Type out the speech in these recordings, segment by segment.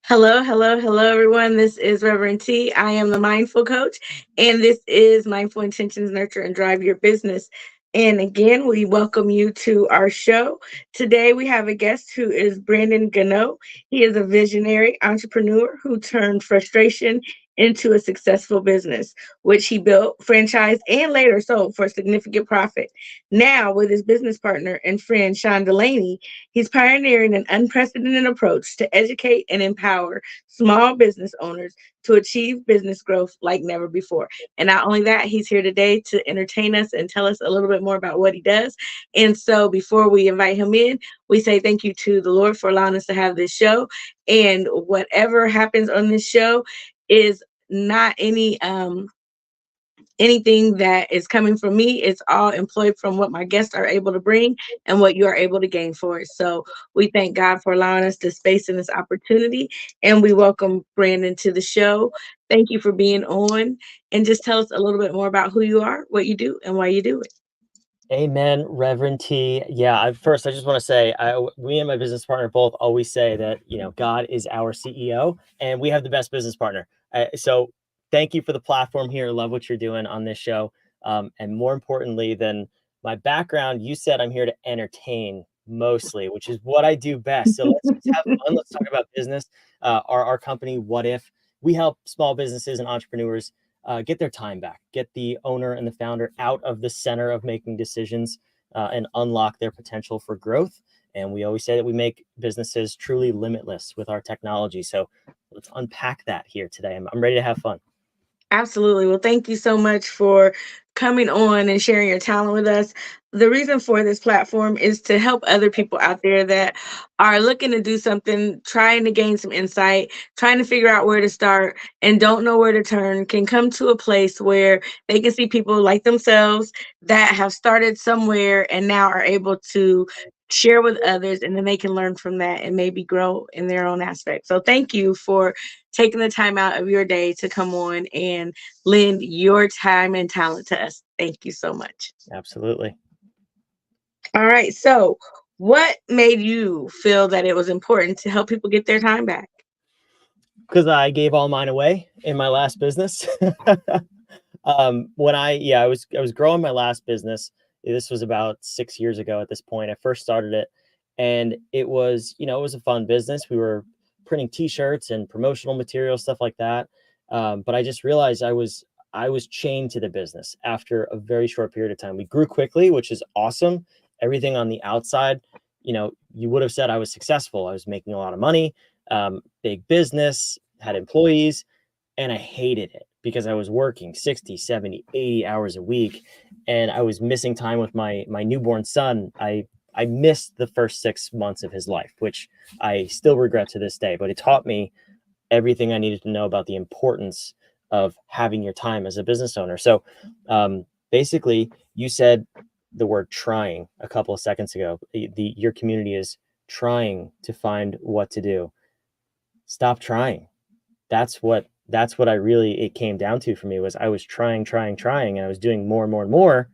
Hello, hello, hello, everyone. This is Reverend T. I am the Mindful Coach, and this is Mindful Intentions Nurture and Drive Your Business. And again, we welcome you to our show. Today, we have a guest who is Brandon Gano. He is a visionary entrepreneur who turned frustration into a successful business, which he built, franchised, and later sold for significant profit. Now, with his business partner and friend Sean Delaney, he's pioneering an unprecedented approach to educate and empower small business owners to achieve business growth like never before. And not only that, he's here today to entertain us and tell us a little bit more about what he does. And so before we invite him in, we say thank you to the Lord for allowing us to have this show. And whatever happens on this show is not anything that is coming from me. It's all employed from what my guests are able to bring and what you are able to gain for it. So we thank God for allowing us this space and this opportunity. And we welcome Brandon to the show. Thank you for being on. And just tell us a little bit more about who you are, what you do, and why you do it. Amen, Reverend T. Yeah, first I just want to say, we and my business partner both always say that God is our CEO, and we have the best business partner. So thank you for the platform here. I love what you're doing on this show, and more importantly than my background, you said I'm here to entertain mostly, which is what I do best. So let's just have fun. Let's talk about business. Our company, What If, we help small businesses and entrepreneurs get their time back, get the owner and the founder out of the center of making decisions, and unlock their potential for growth. And we always say that we make businesses truly limitless with our technology. So let's unpack that here today. I'm ready to have fun. Absolutely. Well, thank you so much for coming on and sharing your talent with us. The reason for this platform is to help other people out there that are looking to do something, trying to gain some insight, trying to figure out where to start, and don't know where to turn, can come to a place where they can see people like themselves that have started somewhere and now are able to share with others, and then they can learn from that and maybe grow in their own aspect. So thank you for taking the time out of your day to come on and lend your time and talent to us. Thank you so much. Absolutely. All right. So, what made you feel that it was important to help people get their time back? Because I gave all mine away in my last business. I was growing my last business. This was about 6 years ago at this point. I first started it, and it was a fun business. We were printing T-shirts and promotional material, stuff like that. But I just realized I was chained to the business after a very short period of time. We grew quickly, which is awesome. Everything on the outside, you would have said I was successful. I was making a lot of money, big business, had employees, and I hated it because I was working 60, 70, 80 hours a week, and I was missing time with my newborn son. I missed the first 6 months of his life, which I still regret to this day, but it taught me everything I needed to know about the importance of having your time as a business owner. So basically, you said the word trying a couple of seconds ago. Your community is trying to find what to do. Stop trying. That's what it came down to for me. Was I was trying, and I was doing more and more and more,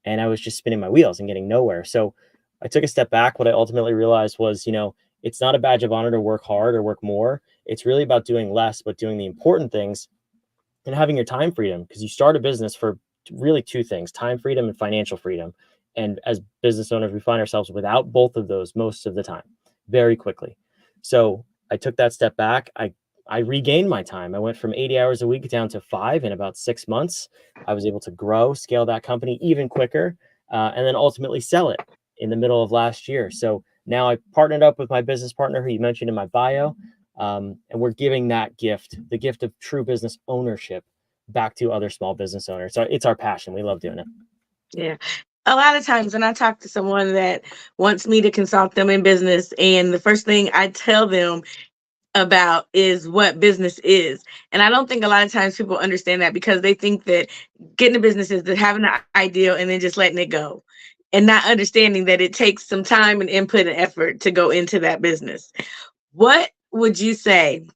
and I was just spinning my wheels and getting nowhere. So I took a step back. What I ultimately realized was, it's not a badge of honor to work hard or work more. It's really about doing less, but doing the important things and having your time freedom, because you start a business for really two things: time freedom and financial freedom. And as business owners, we find ourselves without both of those most of the time, very quickly. So I took that step back. I regained my time. I went from 80 hours a week down to 5 in about 6 months. I was able to grow, scale that company even quicker, and then ultimately sell it in the middle of last year. So now I partnered up with my business partner, who you mentioned in my bio, and we're giving that gift, the gift of true business ownership, back to other small business owners. So it's our passion. We love doing it. Yeah. A lot of times when I talk to someone that wants me to consult them in business, and the first thing I tell them about is what business is. And I don't think a lot of times people understand that, because they think that getting a business is that having an idea and then just letting it go, and not understanding that it takes some time and input and effort to go into that business. What would you say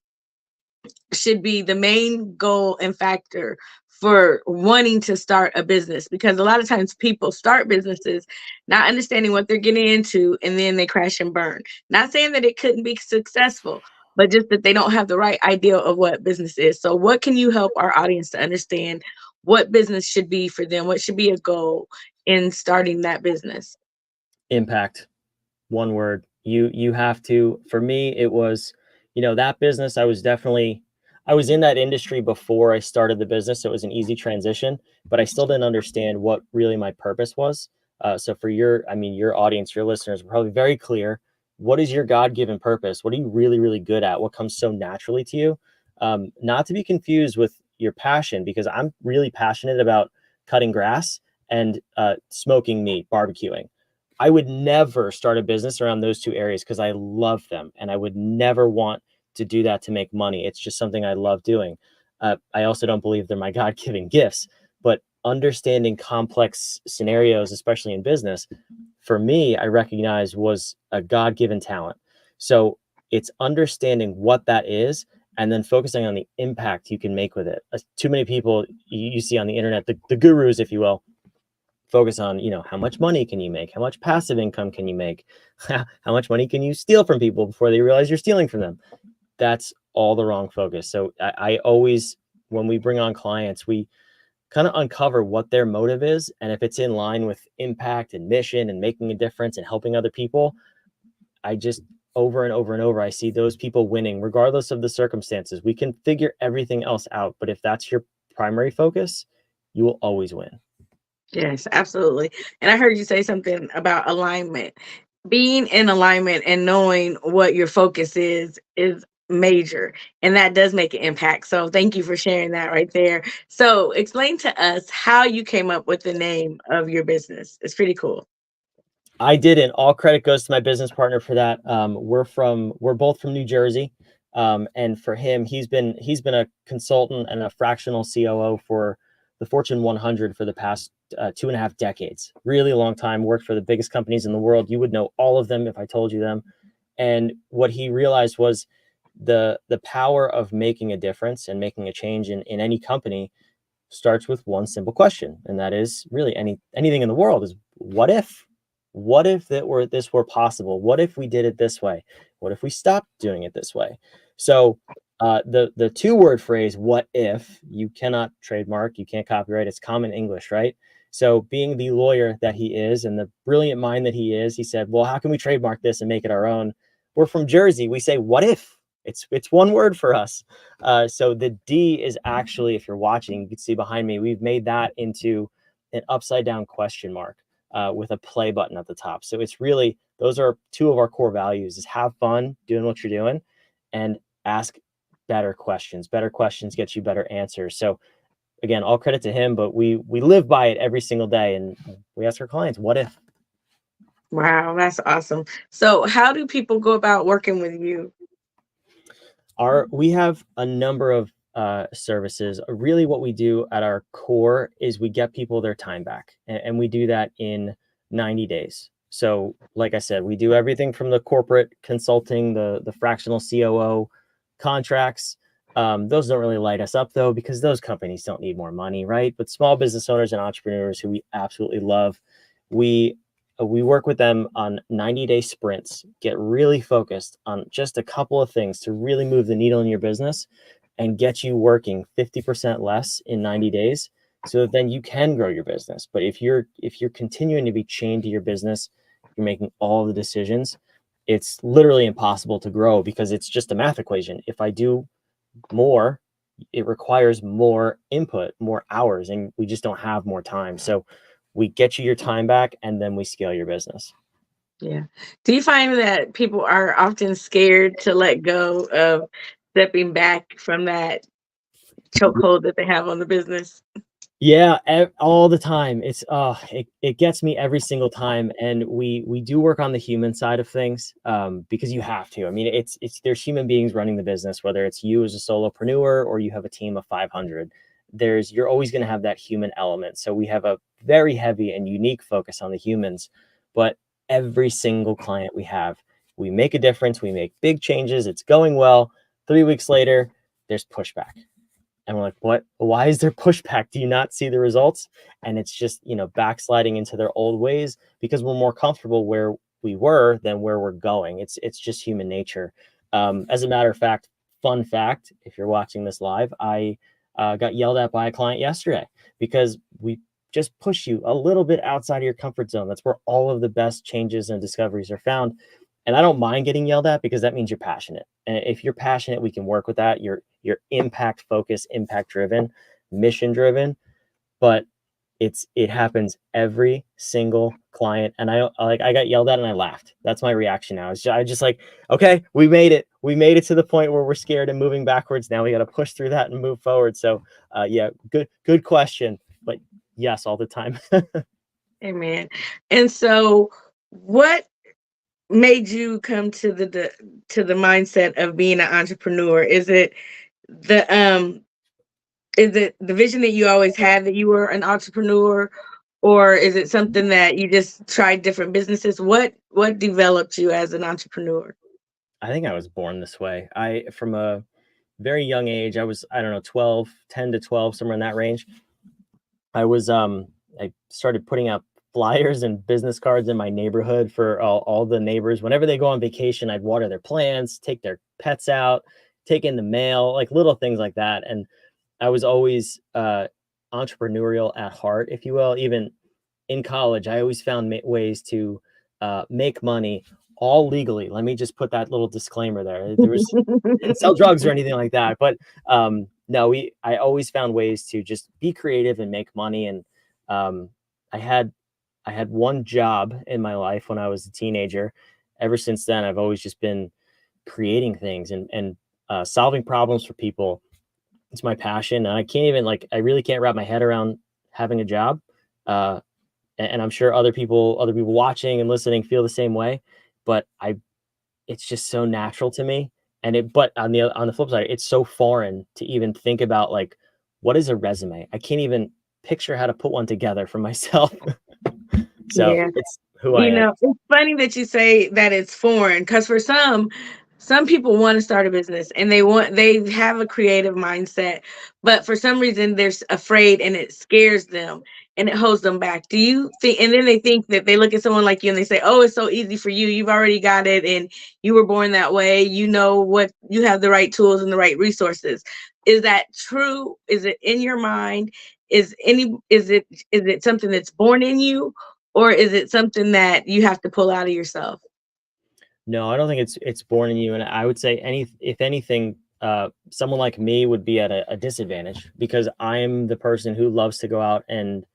should be the main goal and factor for wanting to start a business? Because a lot of times people start businesses not understanding what they're getting into, and then they crash and burn. Not saying that it couldn't be successful, but just that they don't have the right idea of what business is. So, what can you help our audience to understand what business should be for them? What should be a goal in starting that business? Impact. One word. You have to. For me, it was, that business. I was in that industry before I started the business, so it was an easy transition. But I still didn't understand what really my purpose was. So for your audience, your listeners, are probably very clear. What is your God-given purpose? What are you really, really good at? What comes so naturally to you? Not to be confused with your passion, because I'm really passionate about cutting grass and smoking meat, barbecuing. I would never start a business around those two areas because I love them, and I would never want to do that to make money. It's just something I love doing. I also don't believe they're my God given gifts, but understanding complex scenarios, especially in business, for me, I recognize was a God given talent. So it's understanding what that is and then focusing on the impact you can make with it. Too many people you see on the internet, the gurus, if you will, focus on, how much money can you make, how much passive income can you make, how much money can you steal from people before they realize you're stealing from them. That's all the wrong focus. So I always, when we bring on clients, we kind of uncover what their motive is, and if it's in line with impact and mission and making a difference and helping other people, I just, over and over and over, I see those people winning regardless of the circumstances. We can figure everything else out, but if that's your primary focus, you will always win. Yes, absolutely. And I heard you say something about alignment. Being in alignment and knowing what your focus is major, and that does make an impact. So thank you for sharing that right there. So explain to us how you came up with the name of your business. It's pretty cool. I didn't. All credit goes to my business partner for that. We're both from New Jersey, and for him, he's been a consultant and a fractional COO for the Fortune 100 for the past 2.5 decades. Really long time. Worked for the biggest companies in the world. You would know all of them if I told you them. And what he realized was the power of making a difference and making a change in any company starts with one simple question, and that is really anything in the world is what if? What if this were possible? What if we did it this way? What if we stopped doing it this way? So the two-word phrase "what if" you cannot trademark, you can't copyright. It's common English, right? So being the lawyer that he is and the brilliant mind that he is, he said, "Well, how can we trademark this and make it our own?" We're from Jersey. We say "what if." It's one word for us. So the D is actually, if you're watching, you can see behind me, we've made that into an upside down question mark with a play button at the top. So it's really, those are two of our core values: is have fun doing what you're doing and ask better questions. Better questions get you better answers. So again, all credit to him, but we live by it every single day, and we ask our clients, what if? Wow, that's awesome. So how do people go about working with you? We have a number of services. Really, what we do at our core is we get people their time back, and we do that in 90 days. So, like I said, we do everything from the corporate consulting, the fractional COO contracts. Those don't really light us up though, because those companies don't need more money, right? But small business owners and entrepreneurs who we absolutely love, we we work with them on 90-day sprints, get really focused on just a couple of things to really move the needle in your business and get you working 50% less in 90 days so that then you can grow your business. But if you're continuing to be chained to your business, you're making all the decisions, it's literally impossible to grow because it's just a math equation. If I do more, it requires more input, more hours, and we just don't have more time. So we get you your time back and then we scale your business. Yeah. Do you find that people are often scared to let go of stepping back from that chokehold that they have on the business? Yeah, all the time. It gets me every single time, and we do work on the human side of things because you have to. I mean, it's there's human beings running the business, whether it's you as a solopreneur or you have a team of 500. You're always going to have that human element. So we have a very heavy and unique focus on the humans, but every single client we make a difference. We make big changes. It's going well. 3 weeks later, there's pushback, and we're like, what? Why is there pushback? Do you not see the results? And it's just, backsliding into their old ways because we're more comfortable where we were than where we're going. It's just human nature. As a matter of fact, fun fact, if you're watching this live, I got yelled at by a client yesterday because we just push you a little bit outside of your comfort zone. That's where all of the best changes and discoveries are found. And I don't mind getting yelled at because that means you're passionate. And if you're passionate, we can work with that. You're impact focused, impact driven, mission driven. But it happens every single client, and I got yelled at and I laughed. That's my reaction now. I just like, okay, we made it to the point where we're scared and moving backwards. Now we got to push through that and move forward. So yeah, good question, but yes, all the time. Amen. And so, what made you come to the mindset of being an entrepreneur? The um is it the vision that you always had that you were an entrepreneur, or is it something that you just tried different businesses? What developed you as an entrepreneur? I think I was born this way. I from a very young age, I don't know, 12, 10 to 12, somewhere in that range. I was I started putting out flyers and business cards in my neighborhood for all the neighbors. Whenever they go on vacation, I'd water their plants, take their pets out, take in the mail, like little things like that. And I was always entrepreneurial at heart, if you will. Even in college, I always found ways to make money all legally. Let me just put that little disclaimer there. There was didn't sell drugs or anything like that, but no, I always found ways to just be creative and make money. And um, I had I had one job in my life when I was a teenager. Ever since then, I've always just been creating things and solving problems for people. It's my passion, and I can't even I really can't wrap my head around having a job. Uh, and I'm sure other people watching and listening feel the same way. But it's just so natural to me. And but on the flip side, it's so foreign to even think about what is a resume. I can't even picture how to put one together for myself. So Yeah. it's who I am. It's funny that you say that it's foreign, because for some people want to start a business and they have a creative mindset, but for some reason they're afraid and it scares them and it holds them back. Do you think, and then they think that they look at someone like you and they say, "Oh, it's so easy for you. You've already got it and you were born that way. You know what, you have the right tools and the right resources." Is that true? Is it in your mind? Is it something that's born in you, or is it something that you have to pull out of yourself? No, I don't think it's born in you. And I would say if anything, someone like me would be at a disadvantage because I'm the person who loves to go out and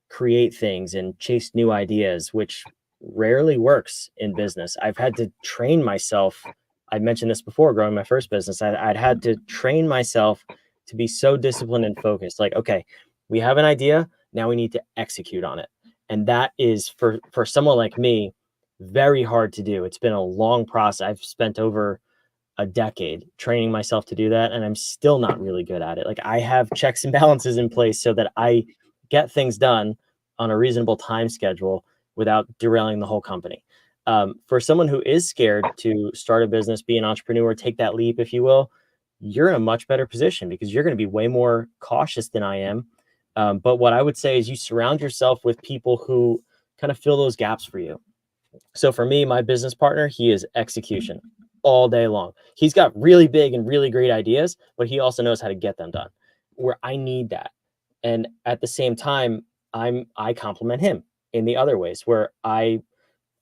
create things and chase new ideas, which rarely works in business. I've had to train myself. I mentioned this before, growing my first business. I'd had to train myself to be so disciplined and focused. Like, okay, we have an idea, now we need to execute on it. And that is for someone like me very hard to do. It's been a long process. I've spent over a decade training myself to do that, and I'm still not really good at it. Like I have checks and balances in place so that I get things done on a reasonable time schedule without derailing the whole company. For someone who is scared to start a business, be an entrepreneur, take that leap, if you will, you're in a much better position because you're going to be way more cautious than I am. But what I would say is you surround yourself with people who kind of fill those gaps for you. So for me, my business partner, he is execution all day long. He's got really big and really great ideas, but he also knows how to get them done. Where I need that. And at the same time, I compliment him in the other ways where I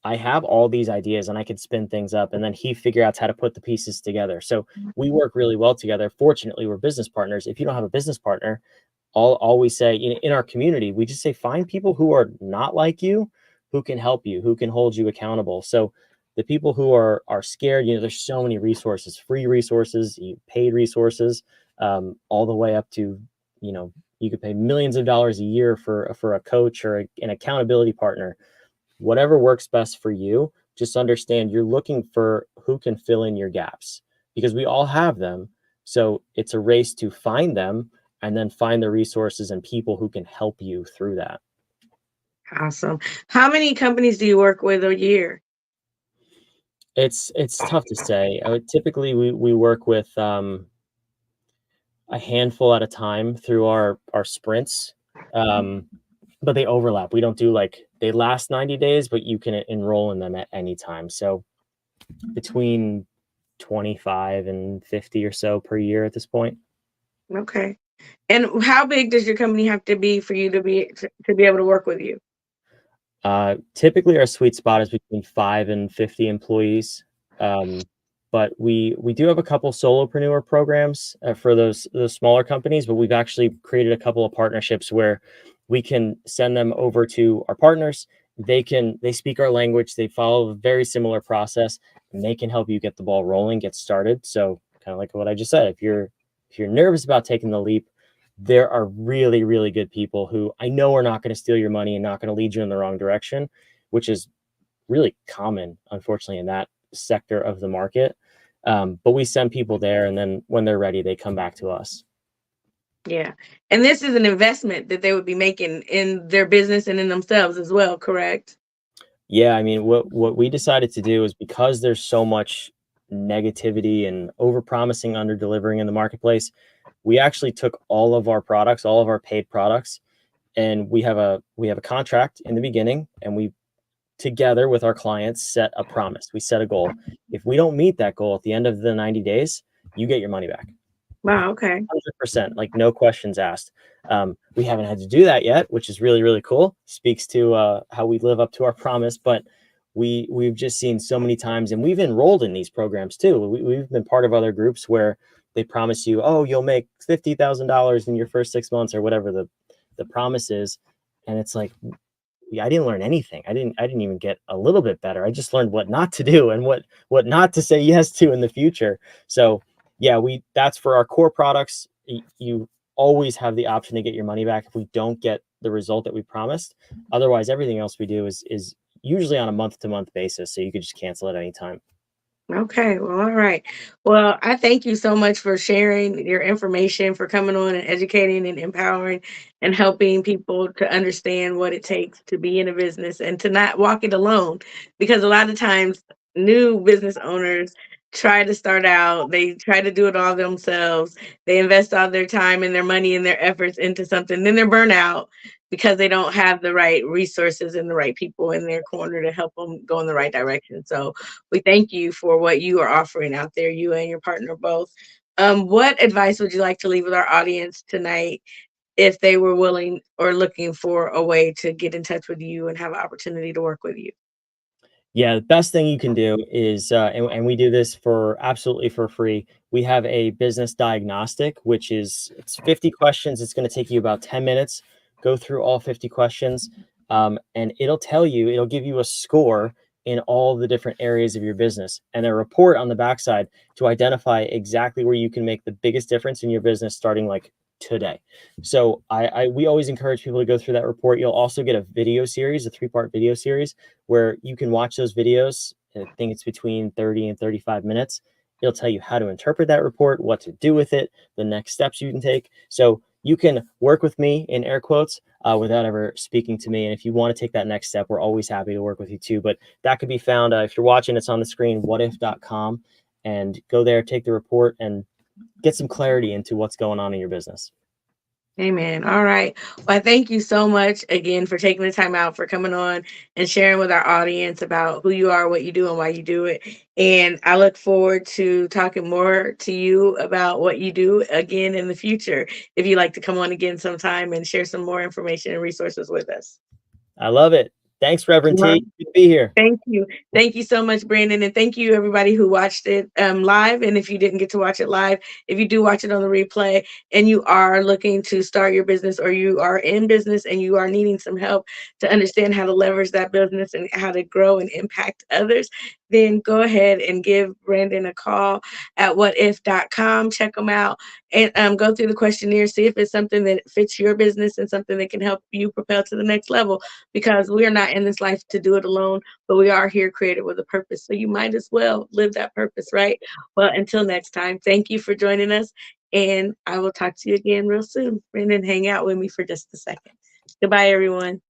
have all these ideas and I could spin things up and then he figure out how to put the pieces together. So we work really well together. Fortunately, we're business partners. If you don't have a business partner, all we say in our community, we just say find people who are not like you, who can help you, who can hold you accountable. So the people who are scared, there's so many resources, free resources, paid resources, all the way up to, you could pay millions of dollars a year for a coach or an accountability partner. Whatever works best for you, just understand you're looking for who can fill in your gaps because we all have them. So it's a race to find them and then find the resources and people who can help you through that. Awesome. How many companies do you work with a year? It's tough to say. Typically, we work with a handful at a time through our sprints, but they overlap. We don't do they last 90 days, but you can enroll in them at any time. So between 25 and 50 or so per year at this point. Okay. And how big does your company have to be for you to be able to work with you? Typically, our sweet spot is between 5 and 50 employees, but we do have a couple solopreneur programs for those smaller companies. But we've actually created a couple of partnerships where we can send them over to our partners. They speak our language. They follow a very similar process, and they can help you get the ball rolling, get started. So kind of like what I just said, if you're nervous about taking the leap, there are really, really good people who I know are not going to steal your money and not going to lead you in the wrong direction, which is really common, unfortunately, in that sector of the market. But we send people there, and then when they're ready, they come back to us. Yeah. And this is an investment that they would be making in their business and in themselves as well, correct? Yeah, I mean, what we decided to do is because there's so much negativity and over promising, under delivering in the marketplace, we actually took all of our products, all of our paid products, and we have a contract in the beginning, and we together with our clients set a promise. We set a goal. If we don't meet that goal at the end of the 90 days, you get your money back. Wow, okay. 100%, like no questions asked. We haven't had to do that yet, which is really, really cool. Speaks to how we live up to our promise. But we've just seen so many times, and we've enrolled in these programs too. We've been part of other groups where they promise you, oh, you'll make $50,000 in your first 6 months or whatever the promise is, and it's like, yeah, I didn't learn anything. I didn't even get a little bit better. I just learned what not to do and what not to say yes to in the future. So yeah, we that's for our core products. You always have the option to get your money back if we don't get the result that we promised. Otherwise, everything else we do is usually on a month to month basis, so you could just cancel at any time. Okay, well, all right. Well, I thank you so much for sharing your information, for coming on and educating and empowering and helping people to understand what it takes to be in a business and to not walk it alone. Because a lot of times, new business owners try to start out, they try to do it all themselves, they invest all their time and their money and their efforts into something, then they're burnt out because they don't have the right resources and the right people in their corner to help them go in the right direction. So, we thank you for what you are offering out there, you and your partner both. What advice would you like to leave with our audience tonight if they were willing or looking for a way to get in touch with you and have an opportunity to work with you? Yeah, the best thing you can do is, and we do this for absolutely for free. We have a business diagnostic, which is it's 50 questions. It's going to take you about 10 minutes. Go through all 50 questions, and it'll give you a score in all the different areas of your business and a report on the backside to identify exactly where you can make the biggest difference in your business starting like today. So we always encourage people to go through that report. You'll also get a video series, a 3-part video series where you can watch those videos. I think it's between 30 and 35 minutes. It'll tell you how to interpret that report, what to do with it, the next steps you can take. So you can work with me in air quotes without ever speaking to me. And if you want to take that next step, we're always happy to work with you too. But that could be found if you're watching, it's on the screen, whatif.com, and go there, take the report, and get some clarity into what's going on in your business. Amen. All right. Well, thank you so much again for taking the time out for coming on and sharing with our audience about who you are, what you do, and why you do it. And I look forward to talking more to you about what you do again in the future. If you'd like to come on again sometime and share some more information and resources with us. I love it. Thanks, Reverend T. Good to be here. Thank you. Thank you so much, Brandon. And thank you, everybody who watched it live. And if you didn't get to watch it live, if you do watch it on the replay and you are looking to start your business or you are in business and you are needing some help to understand how to leverage that business and how to grow and impact others, then go ahead and give Brandon a call at whatif.com. Check them out and go through the questionnaire, see if it's something that fits your business and something that can help you propel to the next level, because we are not in this life to do it alone, but we are here created with a purpose. So you might as well live that purpose, right? Well, until next time, thank you for joining us. And I will talk to you again real soon. Brandon, hang out with me for just a second. Goodbye, everyone.